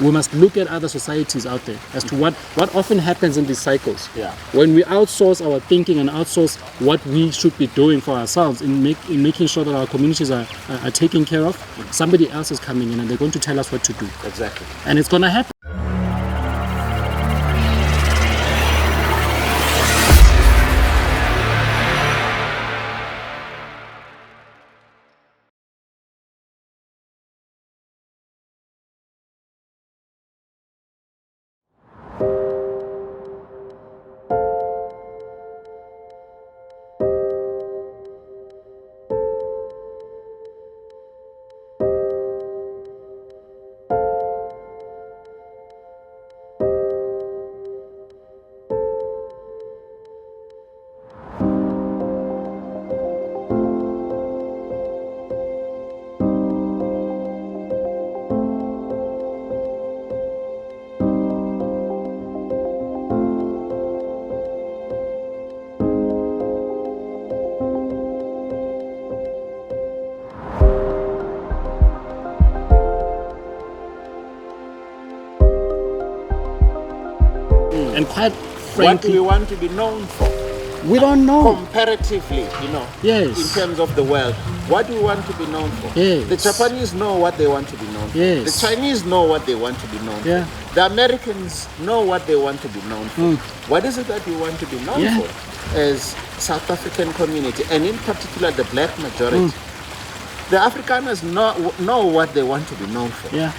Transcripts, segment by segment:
We must look at other societies out there as to what often happens in these cycles. Yeah. When we outsource our thinking and outsource what we should be doing for ourselves in making sure that our communities are taken care of, somebody else is coming in and they're going to tell us what to do. Exactly. And it's going to happen. And quite frankly, What do we want to be known for? we don't know. Comparatively, Yes. in terms of the world, what do we want to be known for? Yes. The Japanese know what they want to be known for. Yes. The Chinese know what they want to be known Yeah. for. The Americans know what they want to be known for. What is it that we want to be known Yeah. for as South African community, and in particular the black majority? The Afrikaners know what they want to be known for. Yeah.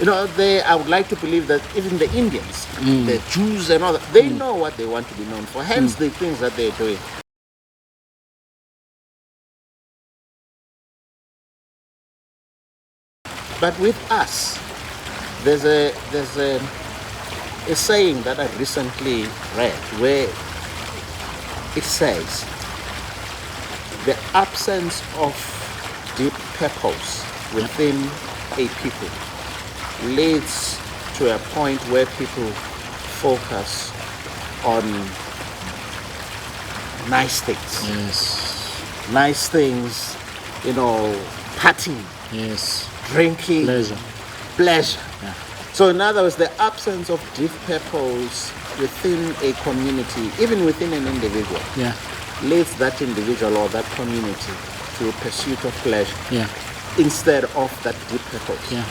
I would like to believe that even the Indians, the Jews and all that, they know what they want to be known for, hence the things that they're doing. But with us, there's a saying that I recently read where it says, the absence of deep purpose within a people leads to a point where people focus on nice things. Yes. Nice things, partying, Yes. drinking, Pleasure. Yeah. So in other words, the absence of deep purpose within a community, even within an individual, Yeah. leads that individual or that community to a pursuit of pleasure Yeah. instead of that deep purpose. Yeah.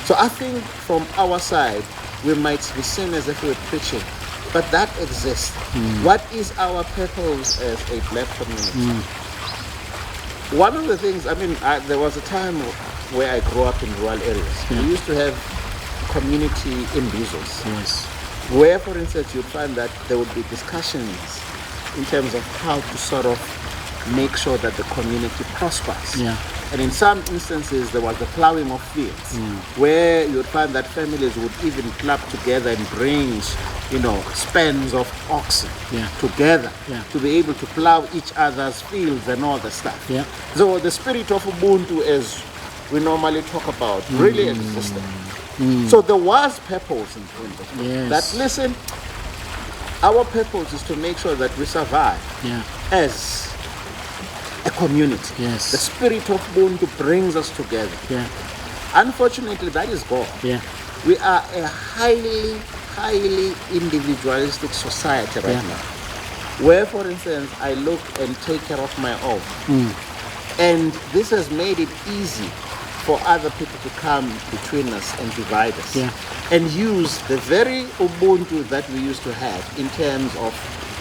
So I think from our side, we might be seen as if we're preaching, but that exists. What is our purpose as a black community? One of the things, there was a time where I grew up in rural areas. Yeah. We used to have community imbizos, Yes. where, for instance, you'd find that there would be discussions in terms of how to sort of make sure that the community prospers. Yeah. And in some instances, there was the plowing of fields, where you would find that families would even club together and bring, spans of oxen Yeah. together Yeah. to be able to plow each other's fields and all the stuff. Yeah. So the spirit of Ubuntu, as we normally talk about, really existed. So there was purpose in terms of Yes. that. Listen, our purpose is to make sure that we survive Yeah. as a community. Yes. The spirit of Ubuntu brings us together. Yeah. Unfortunately, that is gone. Yeah. We are a highly individualistic society right Yeah. now. Where, for instance, I look and take care of my own. And this has made it easy for other people to come between us and divide us. Yeah. And use the very Ubuntu that we used to have in terms of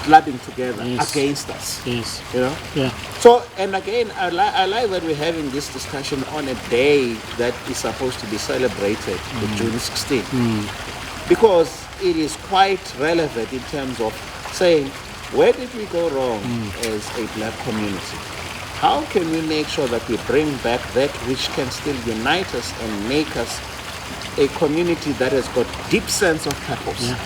clubbing together Yes. against us. Yes. Yeah. So, and again, I like that we're having this discussion on a day that is supposed to be celebrated, the June 16th, because it is quite relevant in terms of saying, where did we go wrong as a black community? How can we make sure that we bring back that which can still unite us and make us a community that has got deep sense of purpose? Yeah.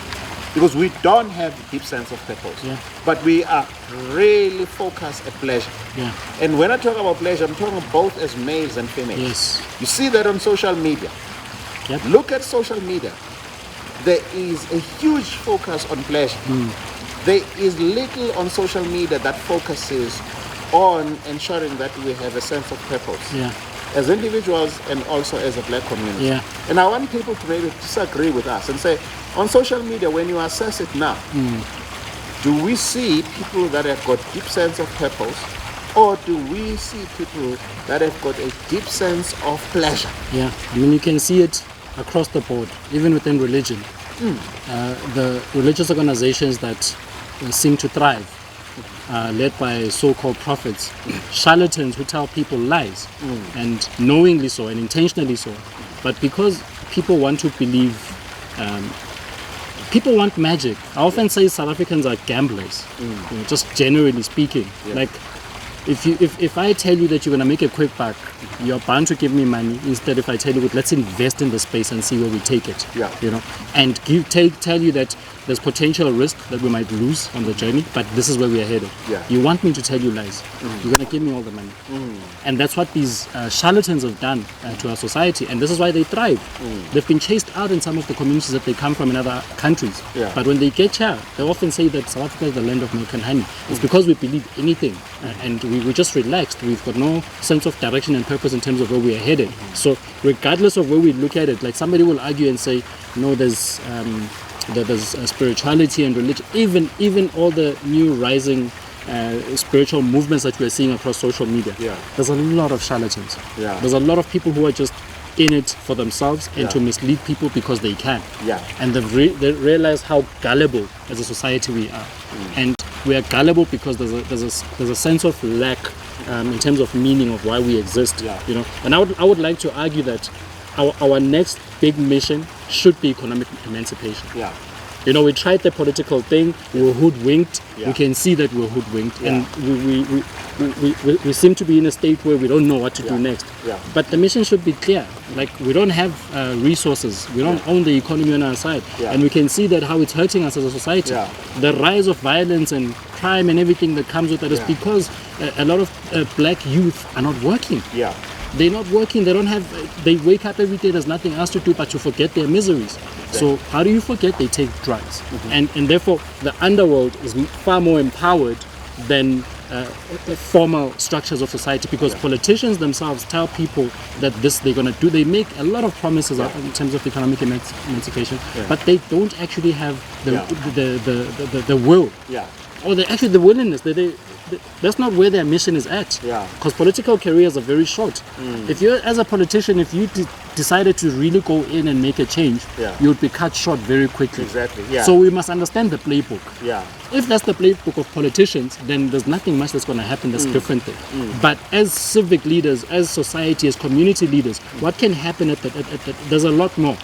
Because we don't have deep sense of purpose, Yeah. but we are really focused at pleasure. Yeah. And when I talk about pleasure, I'm talking both as males and females. Yes. You see that on social media. Yep. Look at social media. There is a huge focus on pleasure. There is little on social media that focuses on ensuring that we have a sense of purpose. Yeah. as individuals and also as a black community. Yeah. And I want people to maybe disagree with us and say, on social media, when you assess it now, do we see people that have got deep sense of purpose, or do we see people that have got a deep sense of pleasure? Yeah, I mean, you can see it across the board, even within religion. The religious organizations that seem to thrive, led by so-called prophets, charlatans who tell people lies, and knowingly so and intentionally so. But because people want to believe, people want magic. I often say South Africans are gamblers, you know, just generally speaking. Like, if I tell you that you're gonna make a quick buck, you're bound to give me money. Instead, if I tell you, let's invest in the space and see where we take it, you know, and tell you that there's potential risk that we might lose on the journey, but this is where we are headed. You want me to tell you lies? You're gonna give me all the money, and that's what these charlatans have done to our society, and this is why they thrive. They've been chased out in some of the communities that they come from in other countries, but when they get here, they often say that South Africa is the land of milk and honey. It's because we believe anything, and we're just relaxed. We've got no sense of direction and purpose in terms of where we are headed. So regardless of where we look at it, like somebody will argue and say, no, there's spirituality and religion, even all the new rising spiritual movements that we're seeing across social media. There's a lot of charlatans. There's a lot of people who are just in it for themselves and to mislead people because they can. And they realize how gullible as a society we are. And we are gullible because there's a sense of lack in terms of meaning of why we exist. You know, and I would like to argue that our next big mission should be economic emancipation. You know, we tried the political thing, we were hoodwinked. We can see that we're hoodwinked, and we seem to be in a state where we don't know what to do next. But the mission should be clear. Like, we don't have resources, we don't own the economy on our side, and we can see that how it's hurting us as a society. The rise of violence and crime and everything that comes with that is because a lot of black youth are not working. They're not working, they wake up every day, there's nothing else to do but to forget their miseries. So how do you forget? They take drugs. And therefore the underworld is far more empowered than formal structures of society, because politicians themselves tell people that this they're going to do. They make a lot of promises in terms of economic emancipation, but they don't actually have the will, or the willingness. That's not where their mission is at. Because political careers are very short. If you're, as a politician, if you decided to really go in and make a change, you would be cut short very quickly. So we must understand the playbook. If that's the playbook of politicians, then there's nothing much that's going to happen that's different there. But as civic leaders, as society, as community leaders, what can happen there's a lot more.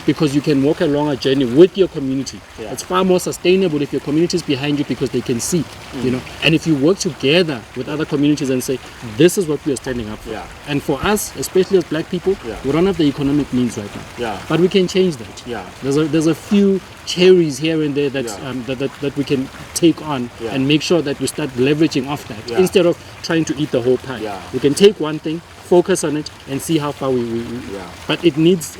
Because you can walk along a journey with your community. It's far more sustainable if your community is behind you, because they can see, you know. And if you work together with other communities and say, this is what we are standing up for. And for us, especially as black people, we don't have the economic means right now. But we can change that. There's a few cherries here and there that we can take on and make sure that we start leveraging off that instead of trying to eat the whole pie. We can take one thing, focus on it, and see how far we but it needs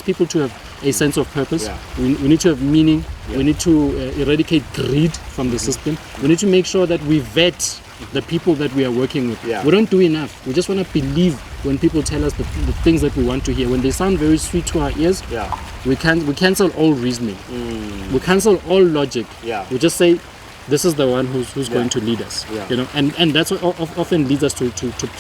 people to have a sense of purpose. We need to have meaning. We need to eradicate greed from the system. We need to make sure that we vet the people that we are working with. We don't do enough. We just want to believe when people tell us the things that we want to hear. When they sound very sweet to our ears, we cancel all reasoning. We cancel all logic. We just say, this is the one who's going to lead us. You know, and that's what often leads us to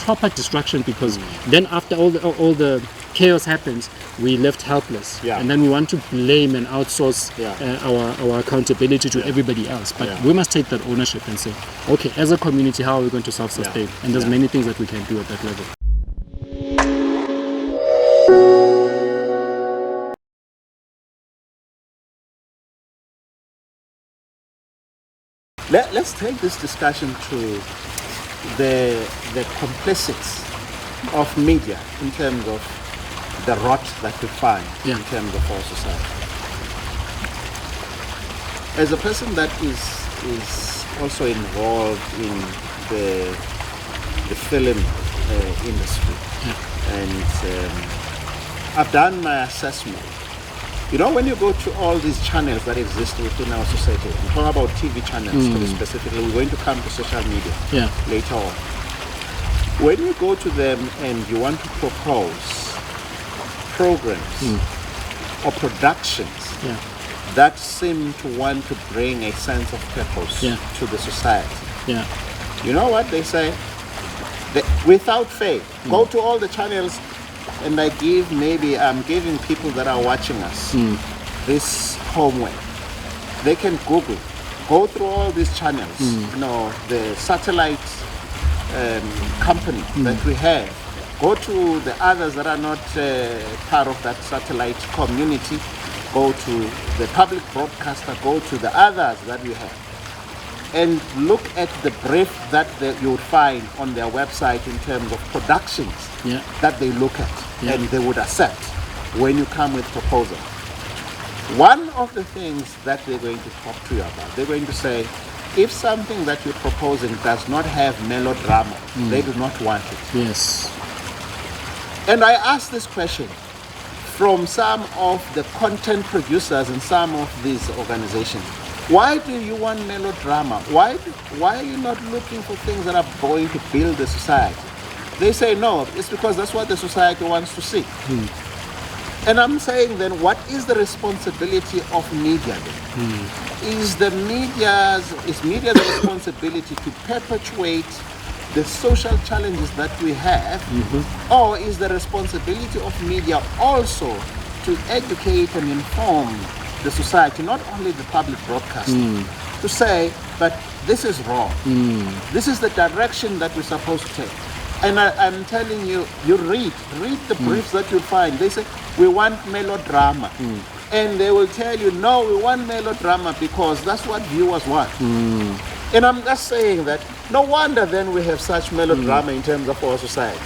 proper destruction, because then after all the chaos happens, we left helpless, and then we want to blame and outsource our accountability to everybody else. But we must take that ownership and say, okay, as a community, how are we going to self-sustain? And there's many things that we can do at that level. Let's take this discussion to the complexities of media in terms of the rot that we find in terms of our society. As a person that is also involved in the film industry, and I've done my assessment. You know, when you go to all these channels that exist within our society, we talk about TV channels specifically, we're going to come to social media later on. when you go to them and you want to propose programs or productions that seem to want to bring a sense of purpose to the society, you know what they say? Without faith, go to all the channels, and I'm giving people that are watching us this homework. They can Google, go through all these channels, the satellite company that we have. Go to the others that are not part of that satellite community. Go to the public broadcaster. Go to the others that we have. And look at the brief that you would find on their website in terms of productions that they look at and they would accept when you come with proposal. One of the things that they're going to talk to you about, they're going to say, if something that you're proposing does not have melodrama, they do not want it. Yes. And I asked this question from some of the content producers in some of these organizations. Why do you want melodrama? Why are you not looking for things that are going to build the society? They say no, it's because that's what the society wants to see. And I'm saying then, what is the responsibility of media then? Is media the responsibility to perpetuate the social challenges that we have, or is the responsibility of media also to educate and inform the society, not only the public broadcasting, to say that this is wrong, this is the direction that we're supposed to take. And I'm telling you, you read the briefs that you find. They say, we want melodrama. And they will tell you, no, we want melodrama because that's what viewers want. And I'm just saying that no wonder then we have such melodrama in terms of our society.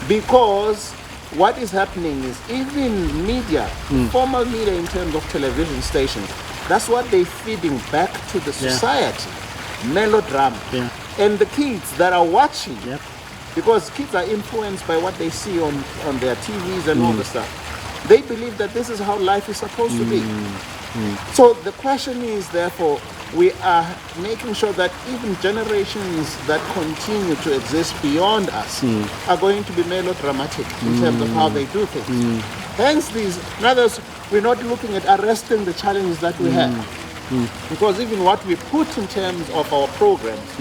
Because what is happening is even media, formal media in terms of television stations, that's what they're feeding back to the society, melodrama. And the kids that are watching, because kids are influenced by what they see on their TVs and all the stuff, they believe that this is how life is supposed to be. So the question is, therefore, we are making sure that even generations that continue to exist beyond us are going to be melodramatic in terms of how they do things. Hence in other words, we're not looking at arresting the challenges that we have. Because even what we put in terms of our programs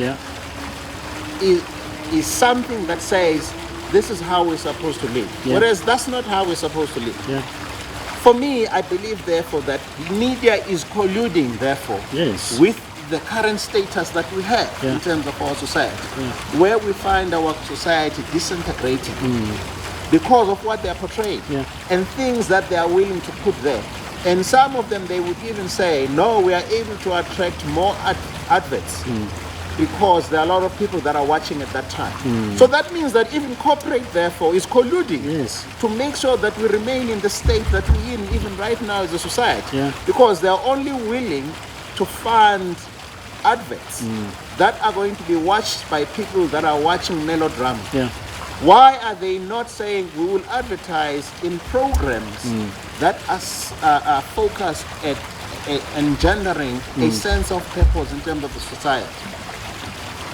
is something that says this is how we're supposed to live. Whereas that's not how we're supposed to live. For me, I believe, therefore, that media is colluding, therefore, with the current status that we have in terms of our society, where we find our society disintegrating because of what they are portraying and things that they are willing to put there. And some of them, they would even say, no, we are able to attract more adverts because there are a lot of people that are watching at that time. So that means that even corporate, therefore, is colluding to make sure that we remain in the state that we're in even right now as a society, because they're only willing to fund adverts that are going to be watched by people that are watching melodrama. Why are they not saying we will advertise in programs that are focused at engendering a sense of purpose in terms of the society?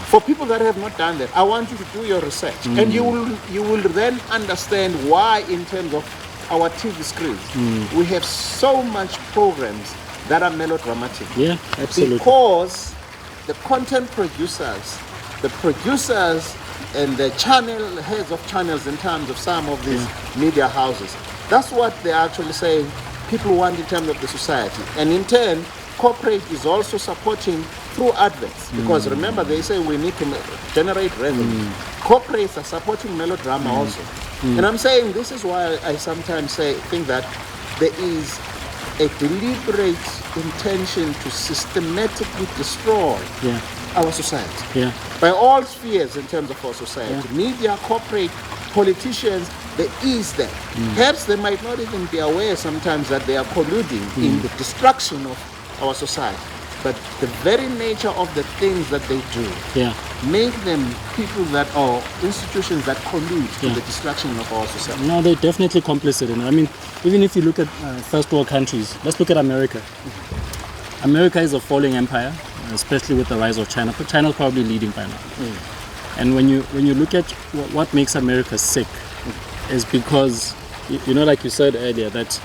For people that have not done that, I want you to do your research, and you will then understand why, in terms of our TV screens, we have so much programs that are melodramatic. Absolutely. Because the content producers, and the channel heads of channels in terms of some of these media houses, that's what they're actually saying people want in terms of the society. And in turn, corporate is also supporting through adverts, because remember, they say we need to generate revenue. Corporates are supporting melodrama also. And I'm saying this is why I sometimes think that there is a deliberate intention to systematically destroy our society by all spheres in terms of our society. Media, corporate, politicians, there is that. Perhaps they might not even be aware sometimes that they are colluding in the destruction of our society. But the very nature of the things that they do make them people that are institutions that collude to the destruction of our society. No, they're definitely complicit in it. I mean, even if you look at first world countries, let's look at America. America is a falling empire, especially with the rise of China. But China's probably leading by now. And when you look at what makes America sick, is because like you said earlier, that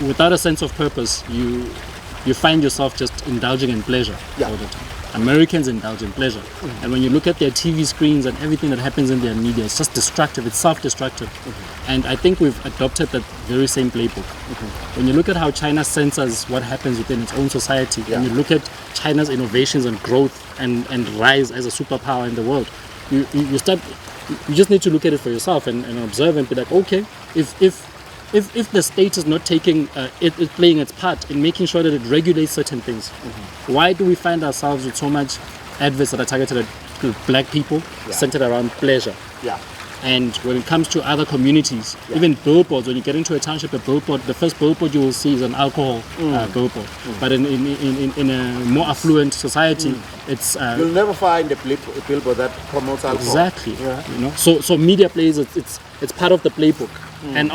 without a sense of purpose, you find yourself just indulging in pleasure all the time. Americans indulge in pleasure. And when you look at their TV screens and everything that happens in their media, it's just destructive, it's self-destructive. And I think we've adopted that very same playbook. When you look at how China censors what happens within its own society, when you look at China's innovations and growth and rise as a superpower in the world, you just need to look at it for yourself and observe and be like, okay, if the state is not taking it playing its part in making sure that it regulates certain things, why do we find ourselves with so much adverts that are targeted at black people, centered around pleasure? And when it comes to other communities, even billboards, when you get into a township, a billboard, the first billboard you will see is an alcohol billboard. But in a more affluent society, it's you'll never find a billboard that promotes alcohol. Exactly. So media plays it's part of the playbook, and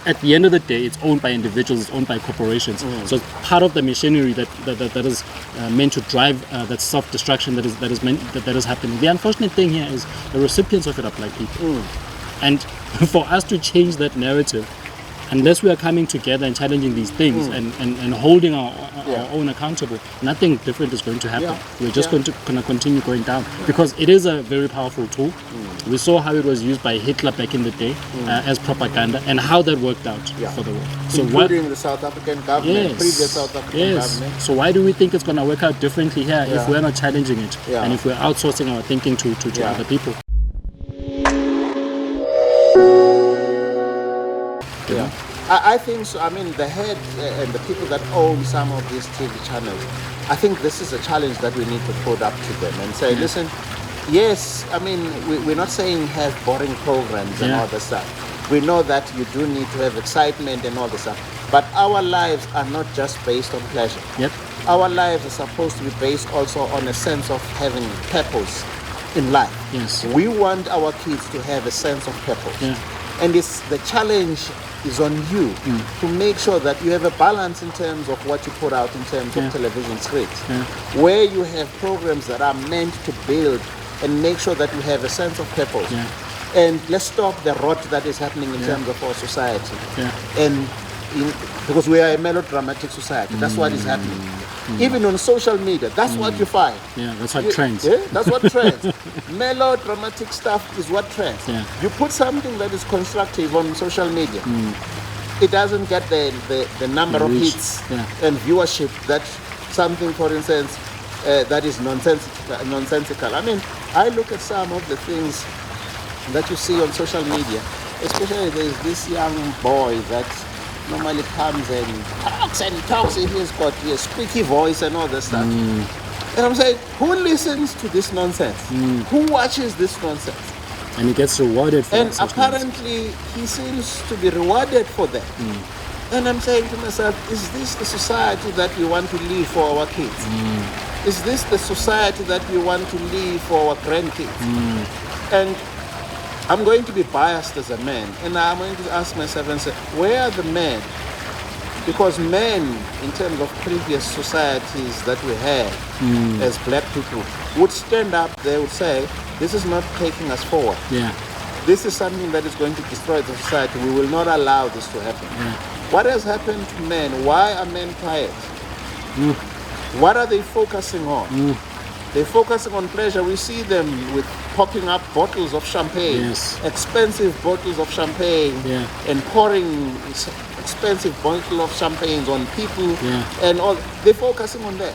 at the end of the day, it's owned by individuals, it's owned by corporations. So it's part of the machinery that is meant to drive that self-destruction that is happening. The unfortunate thing here is the recipients of it are black people. And for us to change that narrative, unless we are coming together and challenging these things and holding our own accountable, nothing different is going to happen. We're just going to continue going down, because it is a very powerful tool. We saw how it was used by Hitler back in the day as propaganda, and how that worked out for the world. So including the South African government, previous South African government. So why do we think it's going to work out differently here if we're not challenging it and if we're outsourcing our thinking to other people? I think so. I mean, the head and the people that own some of these TV channels, I think this is a challenge that we need to put up to them and say, listen, yes, I mean, we're not saying have boring programs and all the stuff. We know that you do need to have excitement and all the stuff. But our lives are not just based on pleasure. Our lives are supposed to be based also on a sense of having purpose in life. We want our kids to have a sense of purpose. And the challenge is on you to make sure that you have a balance in terms of what you put out in terms of television screens, where you have programs that are meant to build and make sure that you have a sense of purpose. And let's stop the rot that is happening in terms of our society. And because we are a melodramatic society, that's what is happening. Even on social media, that's what you find. That's what trends. That's what trends. Melodramatic stuff is what trends. You put something that is constructive on social media, it doesn't get the number of hits and viewership that something, for instance, that is nonsensical. I mean, I look at some of the things that you see on social media, especially there's this young boy that normally comes and talks, and he's got a squeaky voice and all that stuff. And I'm saying, who listens to this nonsense? Who watches this nonsense? And he gets rewarded for it. And apparently he seems to be rewarded for that. And I'm saying to myself, is this the society that we want to live for our kids? Is this the society that we want to live for our grandkids? And I'm going to be biased as a man, and I'm going to ask myself and say, where are the men? Because men, in terms of previous societies that we had as black people, would stand up, they would say, this is not taking us forward. This is something that is going to destroy the society. We will not allow this to happen. What has happened to men? Why are men quiet? What are they focusing on? They're focusing on pleasure. We see them with popping up bottles of champagne, expensive bottles of champagne, and pouring expensive bottle of champagne on people, and all. They're focusing on that.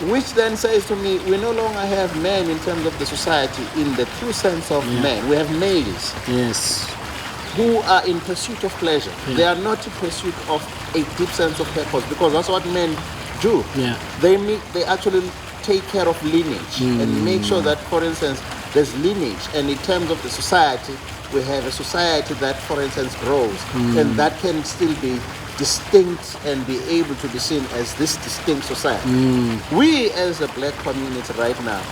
Which then says to me, we no longer have men in terms of the society in the true sense of men. We have males who are in pursuit of pleasure. They are not in pursuit of a deep sense of purpose, because that's what men do. They actually take care of lineage and make sure that, for instance, there's lineage, and in terms of the society, we have a society that, for instance, grows, and that can still be distinct and be able to be seen as this distinct society. We as a black community right now,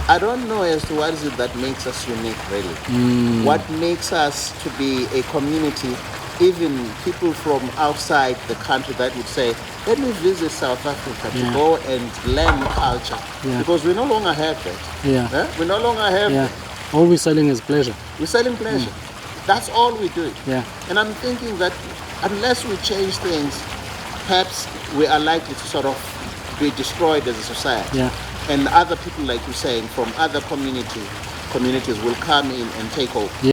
I don't know as to what is it that makes us unique really. What makes us to be a community even people from outside the country that would say, let me visit South Africa to go and learn culture. Because we no longer have that. We no longer have that. All we're selling is pleasure. We're selling pleasure. That's all we do. And I'm thinking that unless we change things, perhaps we are likely to sort of be destroyed as a society. And other people, like you're saying, from other communities will come in and take over.